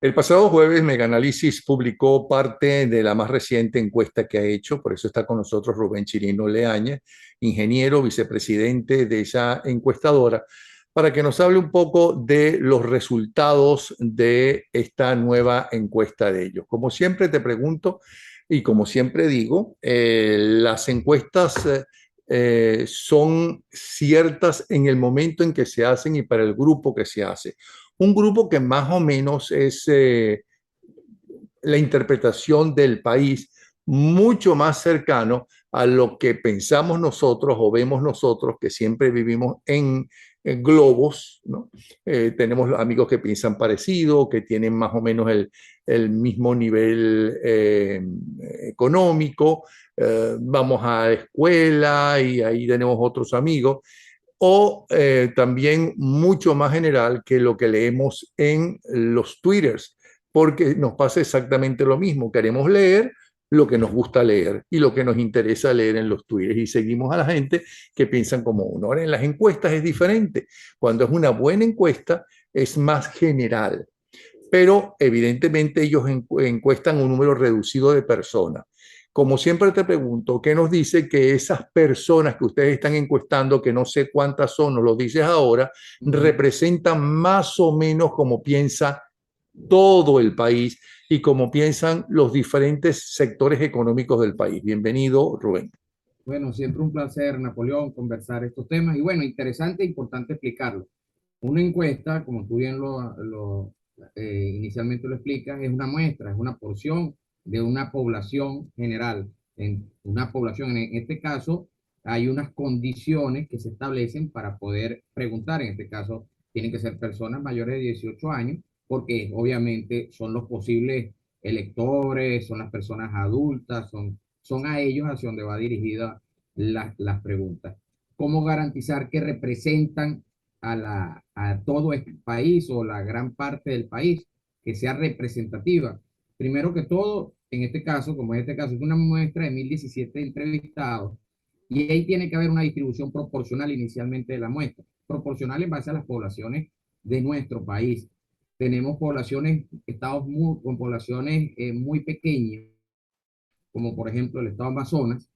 El pasado jueves Meganalysis publicó parte de la más reciente encuesta que ha hecho, por eso está con nosotros Rubén Chirino Leañez, ingeniero, vicepresidente de esa encuestadora, para que nos hable un poco de los resultados de esta nueva encuesta de ellos. Como siempre te pregunto y como siempre digo, las encuestas son ciertas en el momento en que se hacen y para el grupo que se hace. Un grupo que más o menos es la interpretación del país mucho más cercano a lo que pensamos nosotros o vemos nosotros, que siempre vivimos en globos, ¿no? Tenemos amigos que piensan parecido, que tienen más o menos el mismo nivel económico, vamos a escuela y ahí tenemos otros amigos, o también mucho más general que lo que leemos en los twitters, porque nos pasa exactamente lo mismo. Queremos leer lo que nos gusta leer y lo que nos interesa leer en los twitters y seguimos a la gente que piensan como uno. Ahora, en las encuestas es diferente. Cuando es una buena encuesta, es más general, pero evidentemente ellos encuestan un número reducido de personas. Como siempre te pregunto, ¿qué nos dice que esas personas que ustedes están encuestando, que no sé cuántas son, nos lo dices ahora, Ujú. representan más o menos como piensa todo el país y como piensan los diferentes sectores económicos del país? Bienvenido, Rubén. Bueno, siempre un placer, Napoleón, conversar estos temas. Y bueno, interesante e importante explicarlo. Una encuesta, como tú bien inicialmente lo explicas, es una muestra, es una porción de una población general. En una población, en este caso, hay unas condiciones que se establecen para poder preguntar. En este caso, tienen que ser personas mayores de 18 años, porque obviamente son los posibles electores, son las personas adultas, son a ellos hacia donde va dirigida las preguntas. ¿Cómo garantizar que representan a todo el país o la gran parte del país, que sea representativa? Primero que todo, en este caso, como en este caso es una muestra de 1017 entrevistados, y ahí tiene que haber una distribución proporcional inicialmente de la muestra, proporcional en base a las poblaciones de nuestro país. Tenemos poblaciones, estados con poblaciones muy pequeñas, como por ejemplo el estado Amazonas,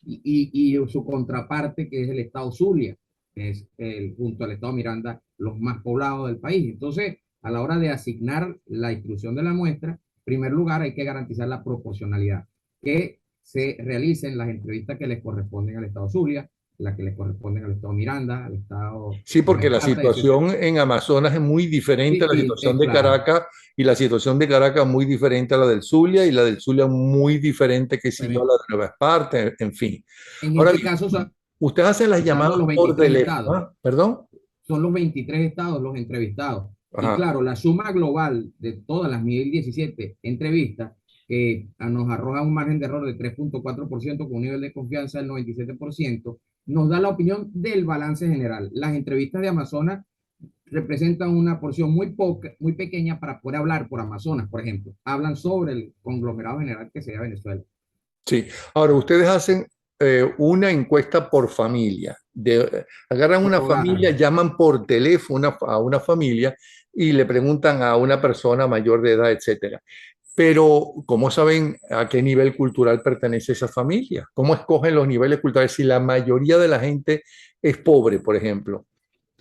y su contraparte, que es el estado Zulia, que es junto al estado Miranda, los más poblados del país. Entonces, a la hora de asignar la distribución de la muestra, en primer lugar hay que garantizar la proporcionalidad, que se realicen las entrevistas que les corresponden al estado Zulia, las que les corresponden al estado Miranda, al estado Sí, porque la Esparta, etc. situación en Amazonas es muy diferente a Sí, la situación de claro. Caracas y la situación de Caracas muy diferente a la del Zulia y la del Zulia muy diferente, que si yo, a Pero la de Nueva Esparta, en fin. en Ahora este bien, caso, ustedes hacen las hablando llamadas de los por 23 teléfono, estados, ¿ah? ¿Perdón? son los 23 estados los entrevistados. Y Ajá. claro, la suma global de todas las 1017 entrevistas, que nos arroja un margen de error de 3,4% con un nivel de confianza del 97%, nos da la opinión del balance general. Las entrevistas de Amazonas representan una porción muy pequeña para poder hablar por Amazonas, por ejemplo. Hablan sobre el conglomerado general que sería Venezuela. Sí. Ahora, ustedes hacen una encuesta por familia. Agarran una Por hogar. familia, llaman por teléfono a una familia y le preguntan a una persona mayor de edad, etcétera. Pero, ¿cómo saben a qué nivel cultural pertenece esa familia? ¿Cómo escogen los niveles culturales si la mayoría de la gente es pobre, por ejemplo?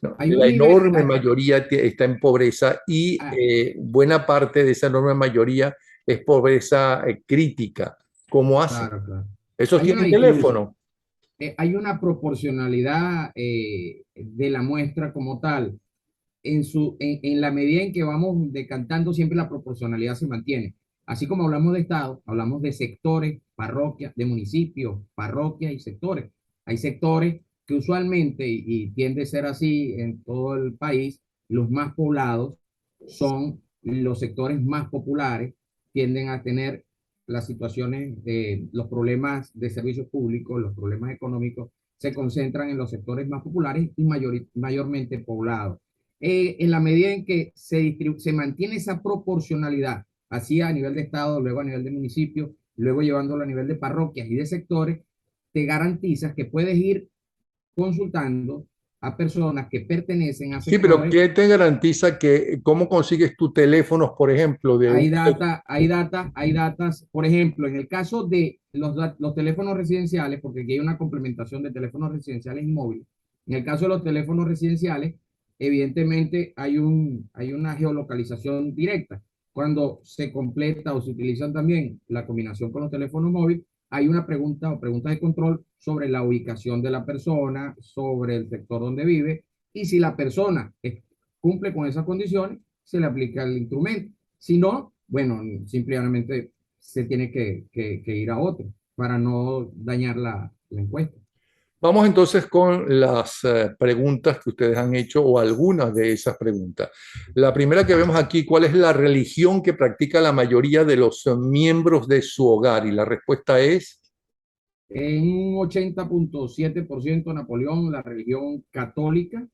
¿No? Hay La un nivel, enorme mayoría está en pobreza y ah, buena parte de esa enorme mayoría es pobreza crítica. ¿Cómo hacen? claro, claro. ¿Esos Hay una tienen distribución, teléfono? hay una proporcionalidad de la muestra como tal. En la medida en que vamos decantando, siempre la proporcionalidad se mantiene. Así como hablamos de estado, hablamos de sectores, parroquias, de municipios, parroquias y sectores. Hay sectores que usualmente, y tiende a ser así en todo el país, los más poblados son los sectores más populares, tienden a tener las situaciones de los problemas de servicios públicos, los problemas económicos, se concentran en los sectores más populares y mayormente poblados. En la medida en que se mantiene esa proporcionalidad, así a nivel de estado, luego a nivel de municipio, luego llevándolo a nivel de parroquias y de sectores, te garantizas que puedes ir consultando a personas que pertenecen a Sí, pero sectores. ¿qué te garantiza que cómo consigues tus teléfonos, por ejemplo, de un... Hay datas, por ejemplo, en el caso de los teléfonos residenciales, porque aquí hay una complementación de teléfonos residenciales y móviles. En el caso de los teléfonos residenciales, evidentemente hay una geolocalización directa. Cuando se completa o se utilizan también la combinación con los teléfonos móviles, hay una pregunta o pregunta de control sobre la ubicación de la persona, sobre el sector donde vive, y si la persona cumple con esas condiciones, se le aplica el instrumento. Si no, bueno, simplemente se tiene que ir a otro para no dañar la encuesta. Vamos entonces con las preguntas que ustedes han hecho o algunas de esas preguntas. La primera que vemos aquí, ¿cuál es la religión que practica la mayoría de los miembros de su hogar? Y la respuesta es, En un 80.7% Napoleón, la religión católica,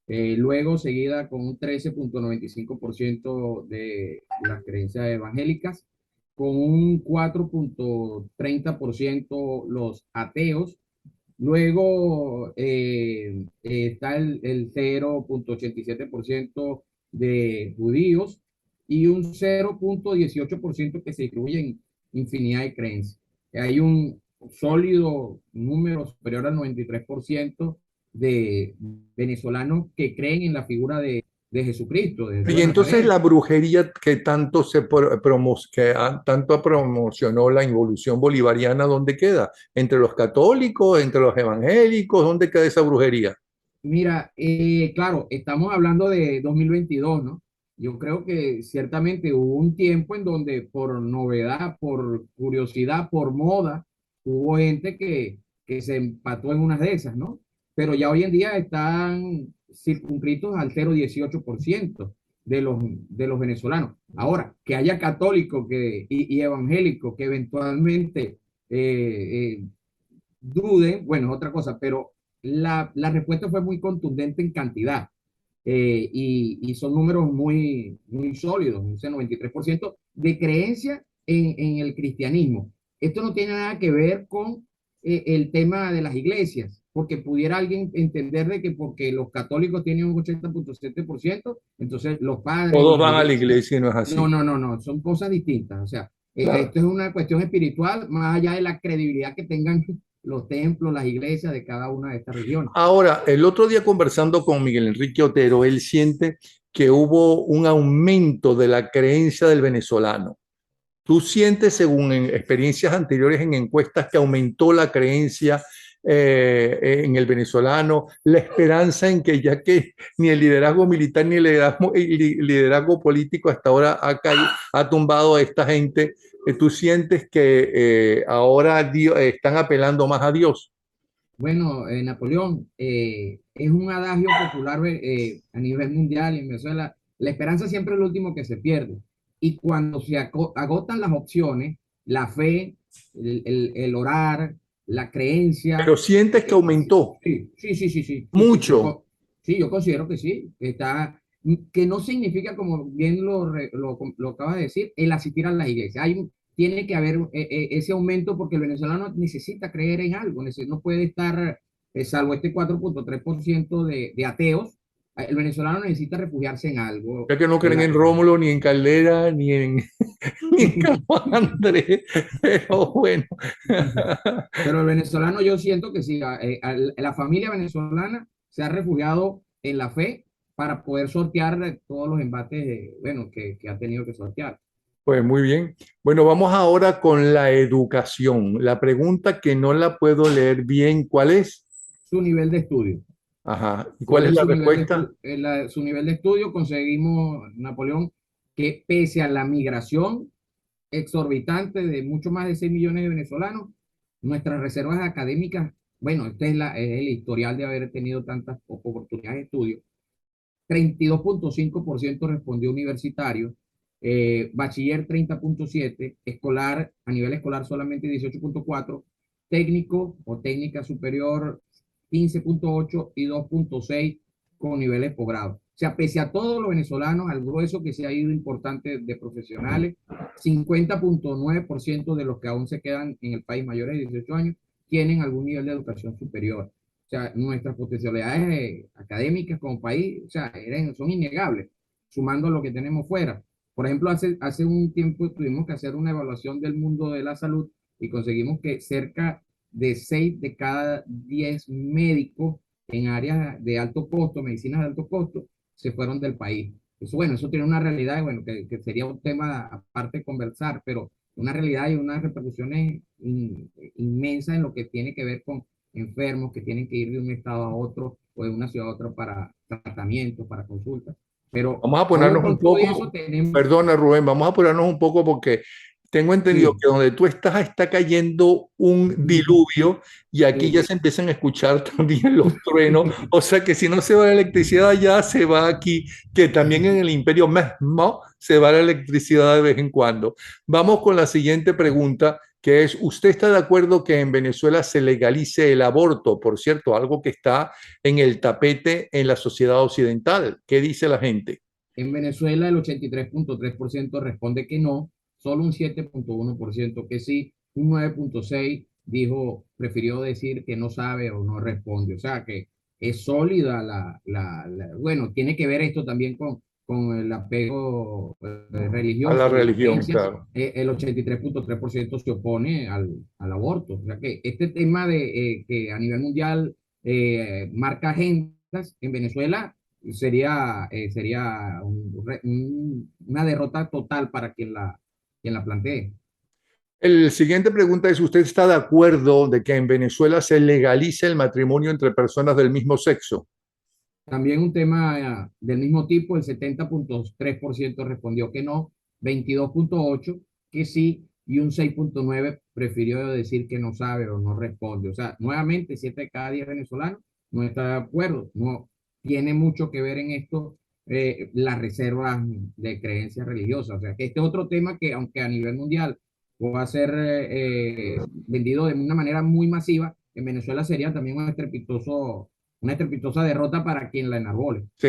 luego seguida con un 13.95% de las creencias evangélicas, con un 4.30% los ateos. Luego está el 0.87% de judíos y un 0.18% que se distribuye en infinidad de creencias. Hay un sólido número superior al 93% de venezolanos que creen en la figura de Jesucristo, de Jesús y de entonces Nazaret. la brujería que tanto tanto promocionó la involución bolivariana, ¿dónde queda? ¿Entre los católicos, entre los evangélicos? ¿Dónde queda esa brujería? Mira, claro, estamos hablando de 2022, ¿no? Yo creo que ciertamente hubo un tiempo en donde por novedad, por curiosidad, por moda, hubo gente que se empató en unas de esas, ¿no? Pero ya hoy en día están circunscritos al 0,18% de los venezolanos. Ahora, que haya católicos y evangélicos que eventualmente duden, bueno, es otra cosa, pero la respuesta fue muy contundente en cantidad y son números muy, muy sólidos, ese 93% de creencia en el cristianismo. Esto no tiene nada que ver con el tema de las iglesias, porque pudiera alguien entender de que porque los católicos tienen un 80.7%, entonces los padres y Todos las van a la iglesias, iglesia y no es no, así. no, no, no, son cosas distintas. O sea, Claro. esto es una cuestión espiritual más allá de la credibilidad que tengan los templos, las iglesias de cada una de estas regiones. Ahora, el otro día conversando con Miguel Enrique Otero, él siente que hubo un aumento de la creencia del venezolano. ¿Tú sientes, según en experiencias anteriores en encuestas, que aumentó la creencia en el venezolano, la esperanza en que ya que ni el liderazgo militar ni el liderazgo político hasta ahora ha tumbado a esta gente, tú sientes que ahora están apelando más a Dios? Bueno, Napoleón, es un adagio popular a nivel mundial en Venezuela. La esperanza siempre es lo último que se pierde. Y cuando se agotan las opciones, la fe, el orar, la creencia, Pero sientes que aumentó sí, sí, sí, sí, sí, sí, sí, mucho. sí, yo considero que sí, que no significa, como bien lo acabas de decir, el asistir a las iglesias. Tiene que haber ese aumento porque el venezolano necesita creer en algo, no puede estar, salvo este 4.3% de ateos, el venezolano necesita refugiarse en algo. Ya que no creen en Rómulo, ni en Caldera, ni en, ni en Carlos Andrés, pero bueno. Pero el venezolano yo siento que sí, la familia venezolana se ha refugiado en la fe para poder sortear todos los embates, bueno, que ha tenido que sortear. Pues muy bien. Bueno, vamos ahora con la educación. La pregunta que no la puedo leer bien, ¿cuál es? Su nivel de estudio. Ajá. ¿Y cuál ¿Cuál es es la su nivel de respuesta? estudio? Su nivel de estudio conseguimos, Napoleón, que pese a la migración exorbitante de mucho más de 6 millones de venezolanos, nuestras reservas académicas, bueno, este es el historial de haber tenido tantas oportunidades de estudio. 32.5% respondió universitario, bachiller 30.7%, escolar, a nivel escolar solamente 18.4%, técnico o técnica superior 15.8% y 2.6% con niveles posgrado. O sea, pese a todos los venezolanos, al grueso que se ha ido importante de profesionales, 50.9% de los que aún se quedan en el país mayores de 18 años tienen algún nivel de educación superior. O sea, nuestras potencialidades académicas como país, o sea, son innegables, sumando lo que tenemos fuera. Por ejemplo, hace un tiempo tuvimos que hacer una evaluación del mundo de la salud y conseguimos que cerca de 6 de cada 10 médicos en áreas de alto costo, medicinas de alto costo, se fueron del país. Eso, bueno, eso tiene una realidad, bueno, que sería un tema aparte de conversar, pero una realidad y unas repercusiones inmensas en lo que tiene que ver con enfermos que tienen que ir de un estado a otro o de una ciudad a otra para tratamiento, para consultas. Pero Vamos a aún ponernos un con todo poco, eso tenemos, perdona Rubén, vamos a apurarnos un poco porque tengo entendido sí, que donde tú estás está cayendo un diluvio y aquí ya sí, se empiezan a escuchar también los truenos. O sea que si no se va la electricidad ya se va aquí, que también en el imperio mismo se va la electricidad de vez en cuando. Vamos con la siguiente pregunta, que es, ¿usted está de acuerdo que en Venezuela se legalice el aborto? Por cierto, algo que está en el tapete en la sociedad occidental. ¿Qué dice la gente? en Venezuela el 83.3% responde que no, solo un 7.1% que sí, un 9.6% prefirió decir que no sabe o no responde. O sea que es sólida bueno, tiene que ver esto también con el apego A la religioso y las religión, creencias. claro. El 83.3% se opone al aborto. O sea que este tema de que a nivel mundial marca agendas en Venezuela sería una derrota total para quien la plantee. El siguiente pregunta es, ¿usted está de acuerdo de que en Venezuela se legalice el matrimonio entre personas del mismo sexo? También un tema del mismo tipo, el 70.3% respondió que no, 22.8% que sí, y un 6.9% prefirió decir que no sabe o no responde. O sea, nuevamente, 7 de cada 10 venezolanos no está de acuerdo. No tiene mucho que ver en esto las reservas de creencias religiosas. O sea, que este es otro tema que, aunque a nivel mundial pueda ser vendido de una manera muy masiva, en Venezuela sería también una estrepitosa derrota para quien la enarbole. Sí,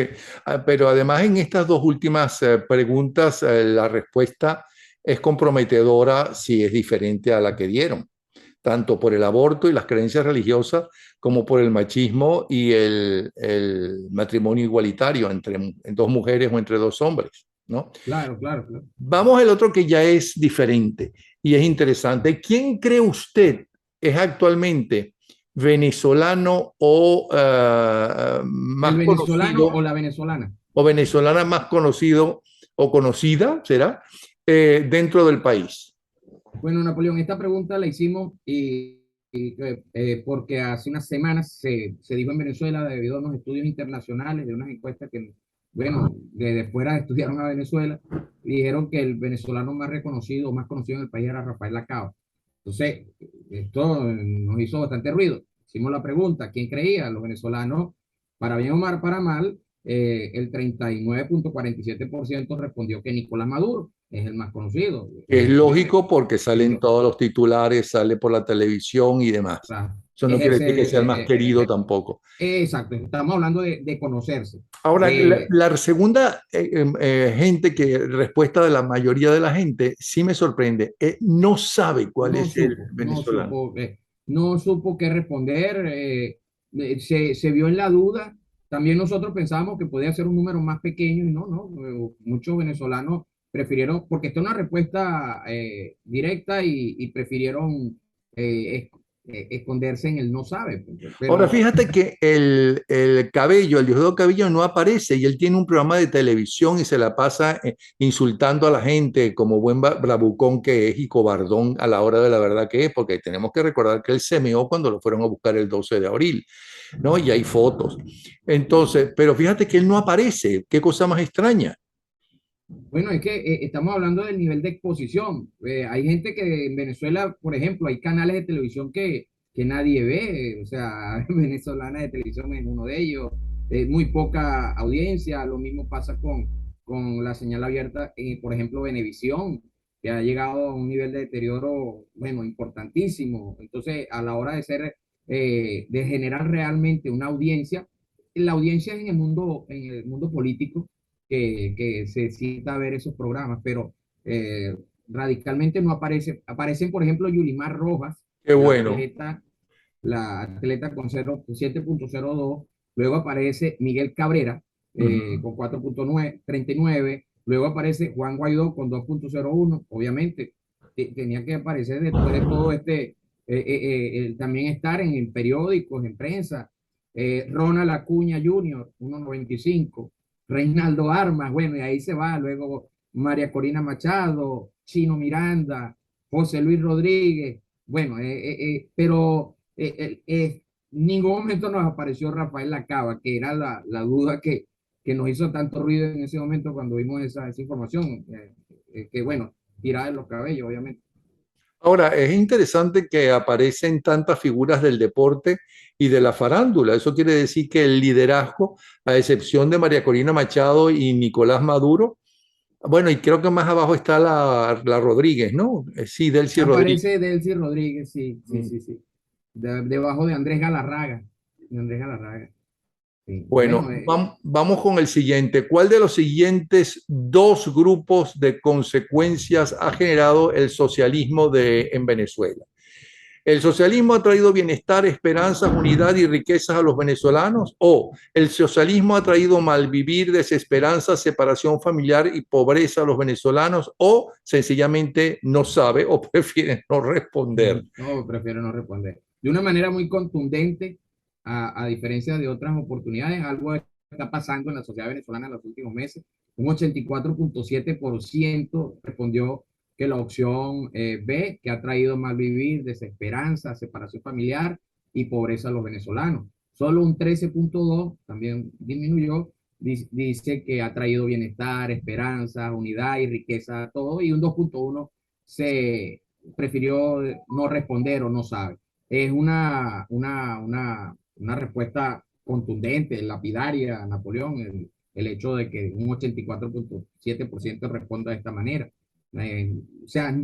pero además en estas dos últimas preguntas la respuesta es comprometedora si es diferente a la que dieron, tanto por el aborto y las creencias religiosas como por el machismo y el matrimonio igualitario entre dos mujeres o entre dos hombres, ¿no? Claro, claro, claro. Vamos al otro que ya es diferente y es interesante. ¿Quién cree usted es actualmente venezolano o ¿El más venezolano o conocido, la venezolana? o venezolana más conocido o conocida, será, dentro del país? Bueno, Napoleón, esta pregunta la hicimos porque hace unas semanas se dijo en Venezuela, debido a unos estudios internacionales de unas encuestas que, bueno, desde fuera estudiaron a Venezuela, y dijeron que el venezolano más reconocido, más conocido en el país era Rafael Lacao. Entonces, esto nos hizo bastante ruido. Hicimos la pregunta, ¿quién creía? Los venezolanos, para bien o para mal, el 39.47% respondió que Nicolás Maduro es el más conocido. Es lógico porque Es salen lo- todos los titulares, sale por la televisión y demás. Eso no quiere decir que sea el más ejerce, querido tampoco. exacto, estamos hablando de conocerse. Ahora, Eh, la segunda gente que respuesta de la mayoría de la gente sí me sorprende. No sabe cuál no es el supo, no venezolano. supo, no supo qué responder, se vio en la duda. También nosotros pensábamos que podía ser un número más pequeño y no, no, muchos venezolanos prefirieron, porque esta es una respuesta directa y prefirieron esconderse en el no sabe, Ahora, pero fíjate que el Cabello, el Diosdado Cabello no aparece y él tiene un programa de televisión y se la pasa insultando a la gente como buen bravucón que es y cobardón a la hora de la verdad que es, porque tenemos que recordar que él se meó cuando lo fueron a buscar el 12 de abril, ¿no? Y hay fotos. Entonces, pero fíjate que él no aparece. Qué cosa más extraña. bueno, es que estamos hablando del nivel de exposición. Hay gente que en Venezuela, por ejemplo, hay canales de televisión que nadie ve, o sea, venezolana de televisión es uno de ellos, muy poca audiencia, lo mismo pasa con la señal abierta, por ejemplo, Venevisión, que ha llegado a un nivel de deterioro, bueno, importantísimo. Entonces, a la hora de generar realmente una audiencia, la audiencia es en el mundo político que se sienta a ver esos programas, pero radicalmente no aparece. Aparecen, por ejemplo, Yulimar Rojas, Qué la bueno. atleta, la atleta con 7.02, luego aparece Miguel Cabrera Ujú. con 4.39, luego aparece Juan Guaidó con 2.01, obviamente tenía que aparecer después de todo también estar en periódicos, en prensa. Ronald Acuña Jr., 1.95, Reinaldo Armas, bueno, y ahí se va, luego María Corina Machado, Chino Miranda, José Luis Rodríguez, bueno, pero en ningún momento nos apareció Rafael Lacaba, que era la duda que nos hizo tanto ruido en ese momento cuando vimos esa información, que bueno, tirada de los cabellos, obviamente. Ahora, es interesante que aparecen tantas figuras del deporte y de la farándula. Eso quiere decir que el liderazgo, a excepción de María Corina Machado y Nicolás Maduro, bueno, y creo que más abajo está la Rodríguez, ¿no? Sí, Delcy Rodríguez. Aparece Delcy Rodríguez, sí, sí, Mm. sí, sí. Debajo de Andrés Galarraga. De Andrés Galarraga. Sí. Bueno, Bueno, vamos con el siguiente. ¿Cuál de los siguientes dos grupos de consecuencias ha generado el socialismo en Venezuela? ¿El socialismo ha traído bienestar, esperanzas, unidad y riquezas a los venezolanos? ¿O el socialismo ha traído malvivir, desesperanza, separación familiar y pobreza a los venezolanos? ¿O sencillamente no sabe o prefiere no responder? no, prefiero no responder. De una manera muy contundente, a diferencia de otras oportunidades, algo está pasando en la sociedad venezolana en los últimos meses. Un 84.7% respondió que la opción B, que ha traído mal vivir, desesperanza, separación familiar y pobreza a los venezolanos. Solo un 13.2%, también disminuyó, dice que ha traído bienestar, esperanza, unidad y riqueza a todo, y un 2.1% se prefirió no responder o no sabe. Es una respuesta contundente, lapidaria a Napoleón, el hecho de que un 84.7% responda de esta manera. O sea,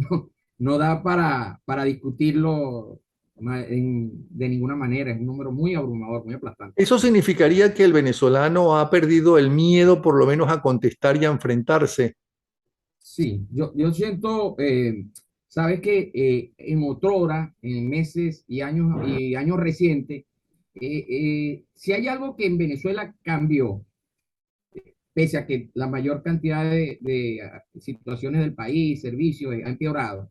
no da para discutirlo de ninguna manera, es un número muy abrumador, muy aplastante. Eso significaría que el venezolano ha perdido el miedo por lo menos a contestar y a enfrentarse. Sí, yo siento, sabes que en otrora, en meses y años recientes, si hay algo que en Venezuela cambió, pese a que la mayor cantidad de situaciones del país, servicios, ha empeorado,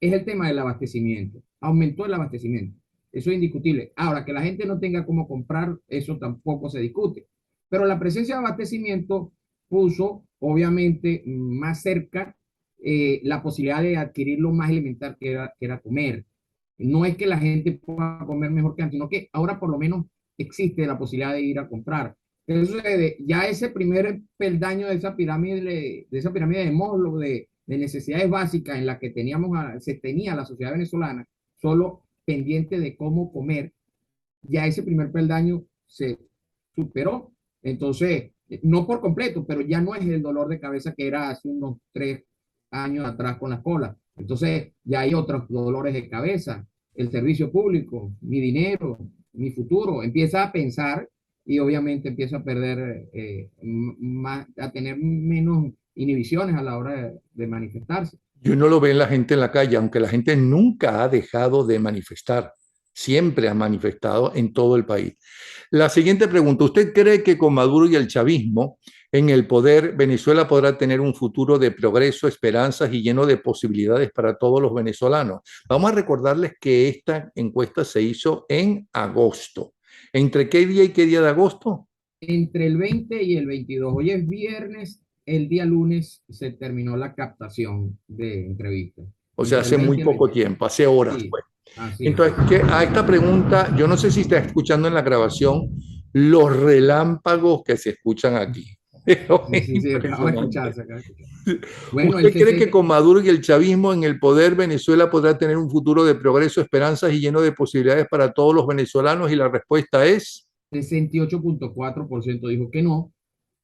es el tema del abastecimiento. Aumentó el abastecimiento. Eso es indiscutible. Ahora, que la gente no tenga cómo comprar, eso tampoco se discute. Pero la presencia de abastecimiento puso, obviamente, más cerca la posibilidad de adquirir lo más elemental que era comer. No es que la gente pueda comer mejor que antes, sino que ahora por lo menos existe la posibilidad de ir a comprar. Entonces, ya ese primer peldaño de esa pirámide de Maslow de necesidades básicas en la que se tenía la sociedad venezolana, solo pendiente de cómo comer, ya ese primer peldaño se superó. Entonces, no por completo, pero ya no es el dolor de cabeza que era hace unos 3 años atrás con las colas. Entonces, ya hay otros dolores de cabeza, el servicio público, mi dinero, mi futuro. Empieza a pensar y obviamente empieza a perder, más, a tener menos inhibiciones a la hora de manifestarse. Y uno lo ve en la gente en la calle, aunque la gente nunca ha dejado de manifestar, siempre ha manifestado en todo el país. La siguiente pregunta, ¿usted cree que con Maduro y el chavismo en el poder, Venezuela podrá tener un futuro de progreso, esperanzas y lleno de posibilidades para todos los venezolanos? Vamos a recordarles que esta encuesta se hizo en agosto. ¿Entre qué día y qué día de agosto? Entre el 20 y el 22. Hoy es viernes, el día lunes se terminó la captación de entrevistas. O sea, Entre el hace muy 20 y el poco 22. tiempo, hace horas, Sí, pues. así es, Entonces, así es. a esta pregunta, yo no sé si está escuchando en la grabación los relámpagos que se escuchan aquí. Pero Sí, es sí, sí, acabo de escuchar, impresionante. se acaba de escuchar. Bueno, el ¿Usted cree que 60, con Maduro y el chavismo en el poder, Venezuela podrá tener un futuro de progreso, esperanzas y lleno de posibilidades para todos los venezolanos? Y la respuesta es, 68.4% dijo que no,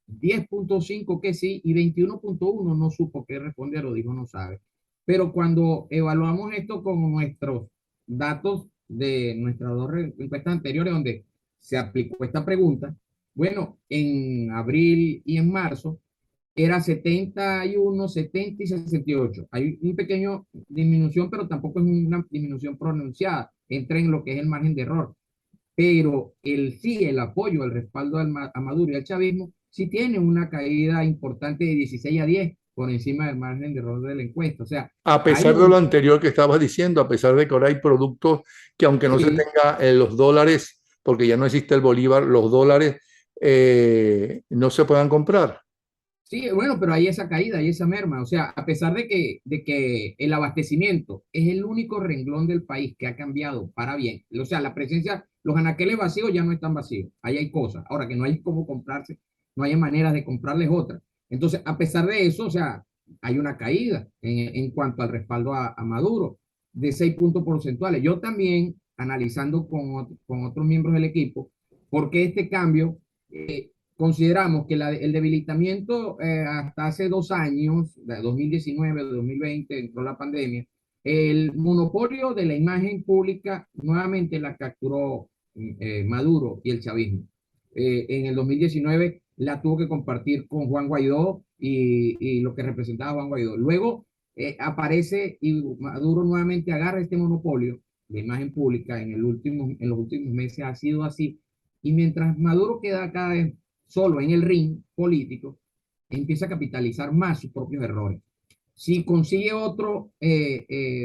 10.5% que sí y 21.1% no supo qué responder o dijo no sabe. Pero cuando evaluamos esto con nuestros datos de nuestras dos encuestas anteriores donde se aplicó esta pregunta, bueno, en abril y en marzo, era 71, 70 y 68. Hay un pequeño disminución, pero tampoco es una disminución pronunciada. Entra en lo que es el margen de error. Pero el apoyo, el respaldo a Maduro y al chavismo, sí tiene una caída importante de 16 a 10 por encima del margen de error de la encuesta. O sea, A hay pesar de lo un, anterior que estabas diciendo, a pesar de que ahora hay productos que aunque no se sí, tenga los dólares, porque ya no existe el bolívar, los dólares no se puedan comprar. sí, bueno, pero hay esa caída, hay esa merma. O sea, a pesar de que el abastecimiento es el único renglón del país que ha cambiado para bien. O sea, la presencia, los anaqueles vacíos ya no están vacíos. Ahí hay cosas. Ahora que no hay cómo comprarse, no hay maneras de comprarles otras. Entonces, a pesar de eso, o sea, hay una caída en cuanto al respaldo a Maduro de 6 puntos porcentuales. Yo también, analizando con otros miembros del equipo, porque este cambio consideramos que el debilitamiento hasta hace 2 años, de 2019, 2020, entró la pandemia, el monopolio de la imagen pública nuevamente la capturó Maduro y el chavismo. En el 2019 la tuvo que compartir con Juan Guaidó y lo que representaba Juan Guaidó. Luego aparece y Maduro nuevamente agarra este monopolio de imagen pública en los últimos meses ha sido así. Y mientras Maduro queda cada vez solo en el ring político, empieza a capitalizar más sus propios errores. Si consigue otro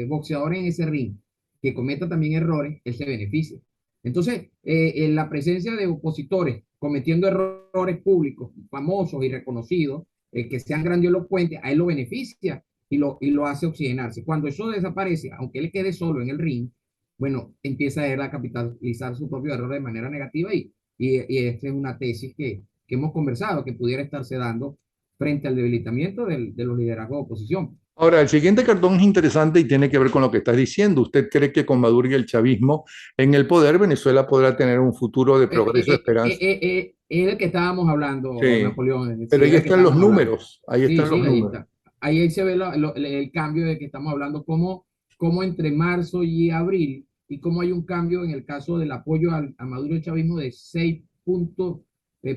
boxeador en ese ring que cometa también errores, él se beneficia. Entonces, en la presencia de opositores cometiendo errores públicos, famosos y reconocidos, que sean grandilocuentes, a él lo beneficia y lo hace oxigenarse. Cuando eso desaparece, aunque él quede solo en el ring, bueno, empieza a él a capitalizar su propio error de manera negativa y esta es una tesis que hemos conversado, que pudiera estarse dando frente al debilitamiento de los liderazgos de oposición. Ahora, el siguiente cartón es interesante y tiene que ver con lo que estás diciendo. ¿Usted cree que con Maduro y el chavismo en el poder, Venezuela podrá tener un futuro de progreso y esperanza? Es el que estábamos hablando, Sí, Napoleón, pero sí, ahí es el que están los estábamos hablando. números, ahí Sí, están los sí, ahí números. está. Ahí se ve el cambio de que estamos hablando, cómo entre marzo y abril, y cómo hay un cambio en el caso del apoyo a Maduro y el chavismo de 6 puntos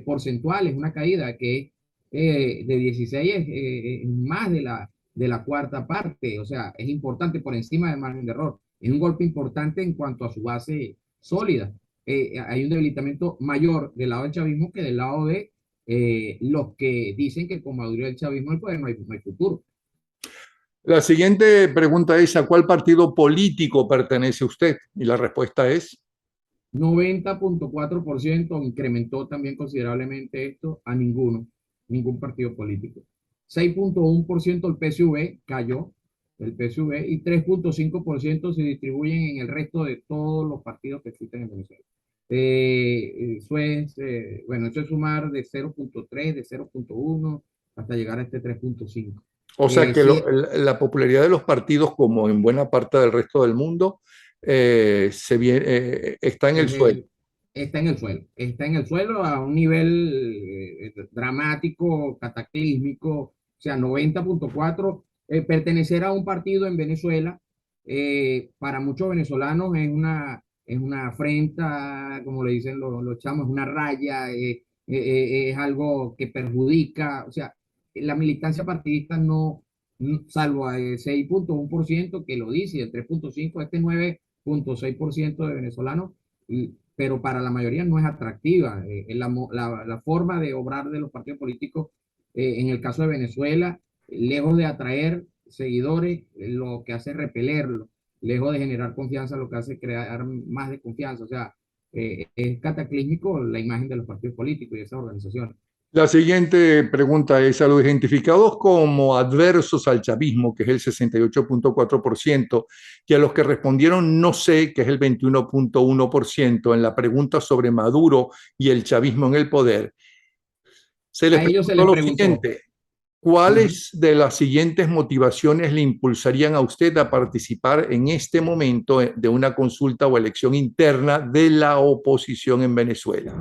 porcentuales, una caída que de 16 es más de la cuarta parte, o sea, es importante por encima del margen de error. Es un golpe importante en cuanto a su base sólida. Hay un debilitamiento mayor del lado del chavismo que del lado de los que dicen que con Maduro y el chavismo el poder no hay futuro. La siguiente pregunta es, ¿a cuál partido político pertenece usted? Y la respuesta es, 90.4% incrementó también considerablemente esto a ningún partido político. 6.1% el PSV cayó, el PSV, y 3.5% se distribuyen en el resto de todos los partidos que existen en Venezuela. Bueno, eso es sumar de 0.3, de 0.1 hasta llegar a este 3.5. o sea que Sí, la popularidad de los partidos, como en buena parte del resto del mundo, está en el suelo. eh, está en el suelo, está en el suelo a un nivel dramático, cataclísmico, o sea, 90.4. Pertenecer a un partido en Venezuela, para muchos venezolanos es una afrenta, como le dicen los chamos, es una raya, es algo que perjudica, o sea, la militancia partidista no, salvo el 6.1% que lo dice, y el 3.5%, este 9.6% de venezolanos, pero para la mayoría no es atractiva. La forma de obrar de los partidos políticos, en el caso de Venezuela, lejos de atraer seguidores, lo que hace es repelerlo, lejos de generar confianza, lo que hace es crear más desconfianza. O sea, es cataclísmico la imagen de los partidos políticos y de esas organizaciones. La siguiente pregunta es, a los identificados como adversos al chavismo, que es el 68.4%, y a los que respondieron no sé, que es el 21.1%, en la pregunta sobre Maduro y el chavismo en el poder, se les A ellos se preguntó les lo preguntó. siguiente: Ujú. ¿cuáles de las siguientes motivaciones le impulsarían a usted a participar en este momento de una consulta o elección interna de la oposición en Venezuela?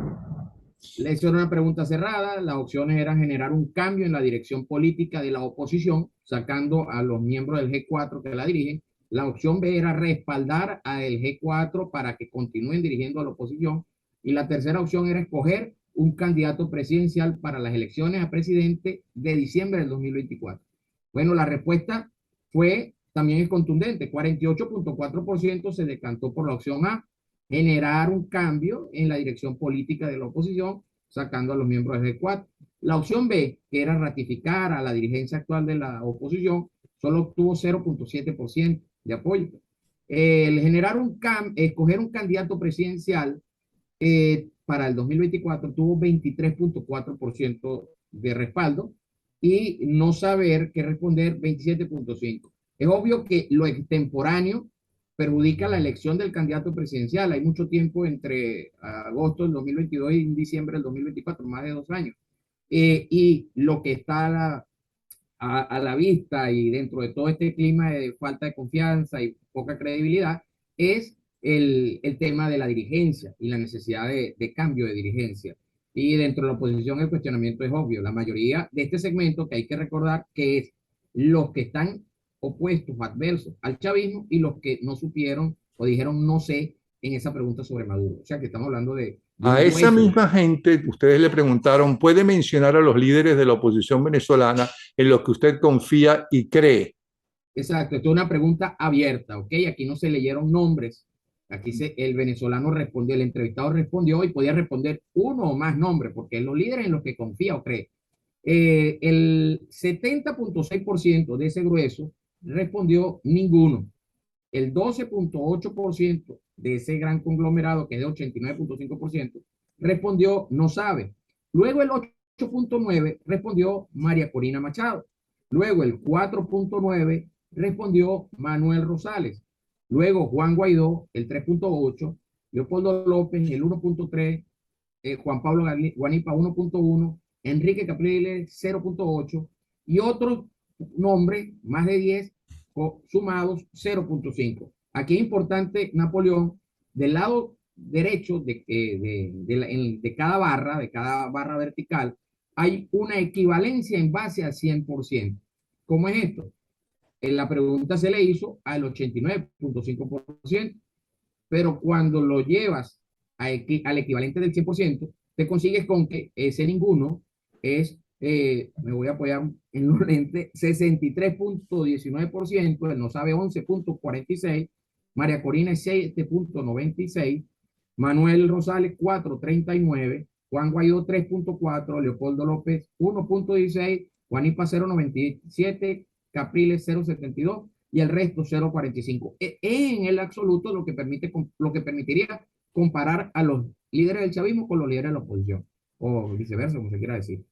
Le hicieron una pregunta cerrada, las opciones eran generar un cambio en la dirección política de la oposición, sacando a los miembros del G4 que la dirigen. La opción B era respaldar al G4 para que continúen dirigiendo a la oposición. Y la tercera opción era escoger un candidato presidencial para las elecciones a presidente de diciembre del 2024? Bueno, la respuesta fue también es contundente. 48.4% se decantó por la opción A, generar un cambio en la dirección política de la oposición, sacando a los miembros del G4. La opción B, que era ratificar a la dirigencia actual de la oposición, solo obtuvo 0.7% de apoyo. El generar escoger un candidato presidencial para el 2024 tuvo 23.4% de respaldo y no saber qué responder 27.5%. Es obvio que lo extemporáneo perjudica la elección del candidato presidencial. Hay mucho tiempo entre agosto del 2022 y diciembre del 2024, más de 2 años. Y lo que está a la vista y dentro de todo este clima de falta de confianza y poca credibilidad es el tema de la dirigencia y la necesidad de cambio de dirigencia. Y dentro de la oposición el cuestionamiento es obvio. La mayoría de este segmento, que hay que recordar que es los que están opuestos o adversos al chavismo y los que no supieron o dijeron no sé en esa pregunta sobre Maduro. O sea que estamos hablando de A un esa grueso. misma gente, ustedes le preguntaron, ¿puede mencionar a los líderes de la oposición venezolana en los que usted confía y cree? Exacto, esto es una pregunta abierta, ¿ok? Aquí no se leyeron nombres. Aquí el venezolano respondió, el entrevistado respondió y podía responder uno o más nombres, porque los líderes en los que confía o cree. El 70.6% de ese grueso respondió ninguno. El 12.8% de ese gran conglomerado, que es de 89.5%, respondió no sabe. Luego el 8.9% respondió María Corina Machado. Luego el 4.9% respondió Manuel Rosales. Luego Juan Guaidó, el 3.8%, Leopoldo López, el 1.3%, Juan Pablo Guanipa, 1.1%, Enrique Capriles, 0.8%, y otros nombres, más de 10, sumados 0.5. Aquí es importante, Napoleón, del lado derecho de cada barra vertical, hay una equivalencia en base al 100%. ¿Cómo es esto? En la pregunta se le hizo al 89.5%, pero cuando lo llevas al equivalente del 100%, te consigues con que ese ninguno es, me voy a apoyar en los lentes, 63.19%, él no sabe 11.46%, María Corina es 7.96%, Manuel Rosales 4.39%, Juan Guaidó 3.4%, Leopoldo López 1.16%, Juanipa 0.97%, Capriles 0.72%, y el resto 0.45. En el absoluto lo que permitiría comparar a los líderes del chavismo con los líderes de la oposición, o viceversa, como se quiera decir.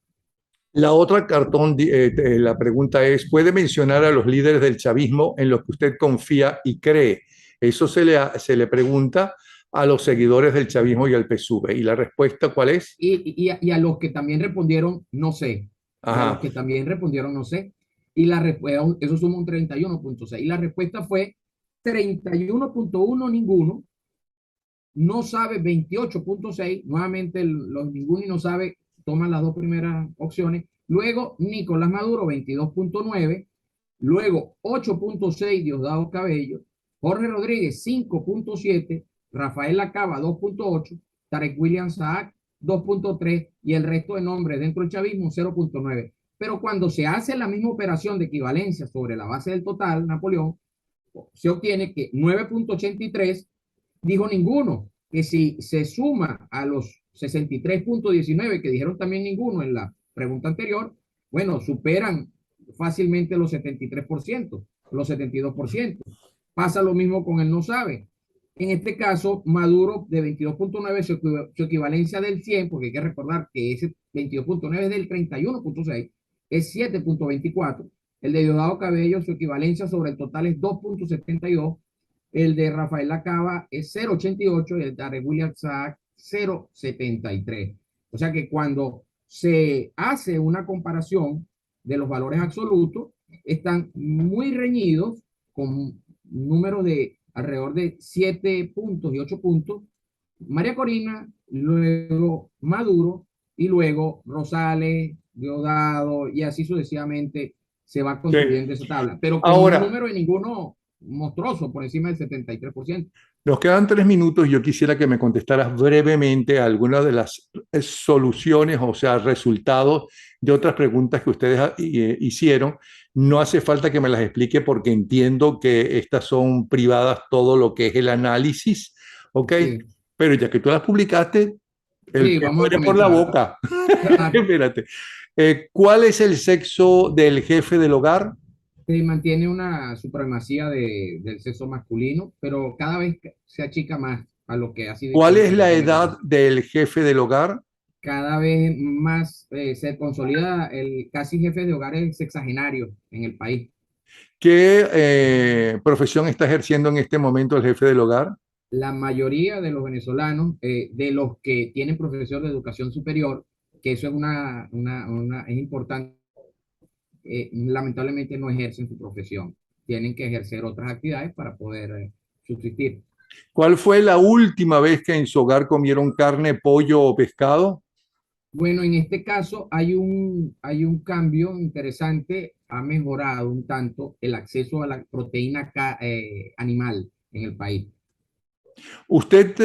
La otra cartón, la pregunta es, ¿puede mencionar a los líderes del chavismo en los que usted confía y cree? Eso se le pregunta a los seguidores del chavismo y al PSUV. ¿Y la respuesta cuál es? Y a los que también respondieron, no sé. Y a los Ajá. que también respondieron, no sé. Y la respuesta, eso suma un 31.6. Y la respuesta fue 31.1 ninguno, no sabe 28.6, nuevamente los ninguno y no sabe toman las dos primeras opciones. Luego Nicolás Maduro 22.9, luego 8.6 Diosdado Cabello, Jorge Rodríguez 5.7, Rafael Lacaba 2.8, Tarek William Saak 2.3 y el resto de nombres dentro del chavismo 0.9. Pero cuando se hace la misma operación de equivalencia sobre la base del total, Napoleón, se obtiene que 9.83 dijo ninguno, que si se suma a los 63.19 que dijeron también ninguno en la pregunta anterior, bueno, superan fácilmente los 73%, los 72%. Pasa lo mismo con el no sabe. En este caso, Maduro de 22.9, su equivalencia del 100, porque hay que recordar que ese 22.9 es del 31.6, es 7.24. El de Diosdado Cabello, su equivalencia sobre el total es 2.72. El de Rafael Lacaba es 0.88 y el de William Saak 0.73. O sea que cuando se hace una comparación de los valores absolutos, están muy reñidos con números de alrededor de 7 puntos y 8 puntos. María Corina, luego Maduro y luego Rosales, Diosdado y así sucesivamente se va Sí. construyendo esa tabla, pero con un Ahora, número de ninguno monstruoso, por encima del 73%. Nos quedan 3 minutos y yo quisiera que me contestaras brevemente algunas de las soluciones, o sea, resultados de otras preguntas que ustedes hicieron. No hace falta que me las explique porque entiendo que estas son privadas, todo lo que es el análisis, ¿ok? Sí, Pero ya que tú las publicaste, el sí, que vamos a muere por la comentar. boca. Claro, Espérate. ¿Cuál es el sexo del jefe del hogar? se mantiene una supremacía del sexo masculino, pero cada vez se achica más a lo que ha sido ¿Cuál es histórico en la el género. edad del jefe del hogar? Cada vez más se consolida el casi jefe de hogares sexagenarios en el país. ¿Qué profesión está ejerciendo en este momento el jefe del hogar? La mayoría de los venezolanos, de los que tienen profesión de educación superior, que eso es es importante, lamentablemente no ejercen su profesión. Tienen que ejercer otras actividades para poder subsistir. ¿Cuál fue la última vez que en su hogar comieron carne, pollo o pescado? Bueno, en este caso hay un cambio interesante, ha mejorado un tanto el acceso a la proteína animal en el país. ¿Usted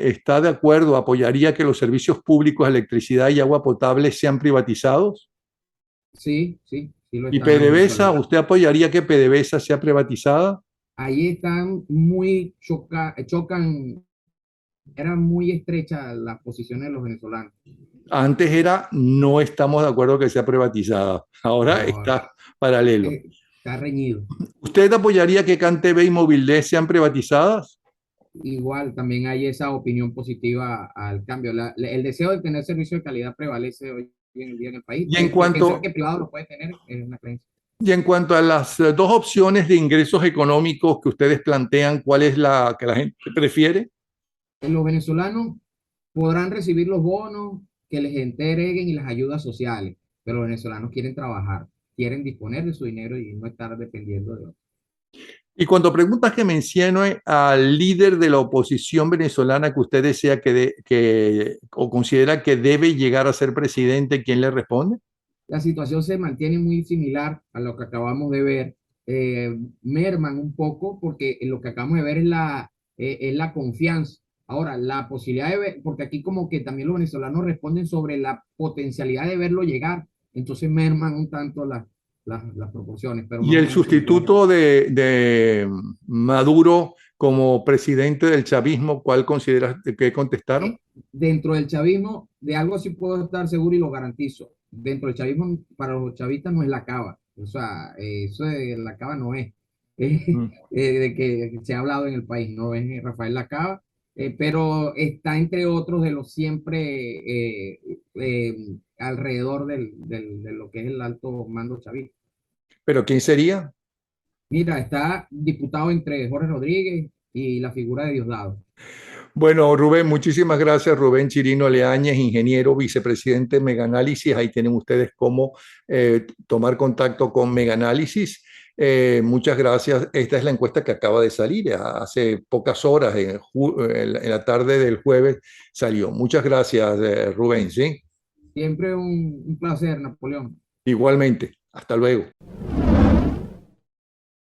está de acuerdo, apoyaría que los servicios públicos de electricidad y agua potable sean privatizados? Sí, sí, sí lo ¿Y están en PDVSA, Venezuela. usted apoyaría que PDVSA sea privatizada? Ahí están chocan, era muy estrecha las posiciones de los venezolanos. Antes era no estamos de acuerdo que sea privatizada, ahora Ahora está paralelo. está reñido. ¿Usted apoyaría que CanTV y Movilnet sean privatizadas? Igual también hay esa opinión positiva al cambio. El deseo de tener servicio de calidad prevalece hoy en día en el país. Y en Pensar cuanto, que privado lo puede tener es una creencia. y en cuanto a las dos opciones de ingresos económicos que ustedes plantean, ¿cuál es la que la gente prefiere? Los venezolanos podrán recibir los bonos que les entreguen y las ayudas sociales, pero los venezolanos quieren trabajar, quieren disponer de su dinero y no estar dependiendo de otros. Y cuando preguntas que mencione al líder de la oposición venezolana que usted desea o considera que debe llegar a ser presidente, ¿quién le responde? La situación se mantiene muy similar a lo que acabamos de ver. Merman un poco porque lo que acabamos de ver es la confianza. Ahora, la posibilidad de ver, porque aquí como que también los venezolanos responden sobre la potencialidad de verlo llegar, entonces merman un tanto las proporciones, pero Y más o el menos similar. sustituto de Maduro como presidente del chavismo, ¿cuál consideras que contestaron? eh, Dentro del chavismo, de algo sí puedo estar seguro y lo garantizo. Dentro del chavismo, para los chavistas no es la cava. O sea, eso de la cava no es. Mm. De que se ha hablado en el país, no es Rafael Lacava, pero está entre otros de los siempre alrededor de lo que es el alto mando chavista. ¿Pero quién sería? Mira, está diputado entre Jorge Rodríguez y la figura de Diosdado. Bueno, Rubén, muchísimas gracias. Rubén Chirino Leáñez, ingeniero, vicepresidente de Megaanálisis. Ahí tienen ustedes cómo tomar contacto con Megaanálisis. Muchas gracias. Esta es la encuesta que acaba de salir. Hace pocas horas, en la tarde del jueves, salió. Muchas gracias, Rubén. ¿Sí? Siempre un placer, Napoleón. Igualmente. Hasta luego.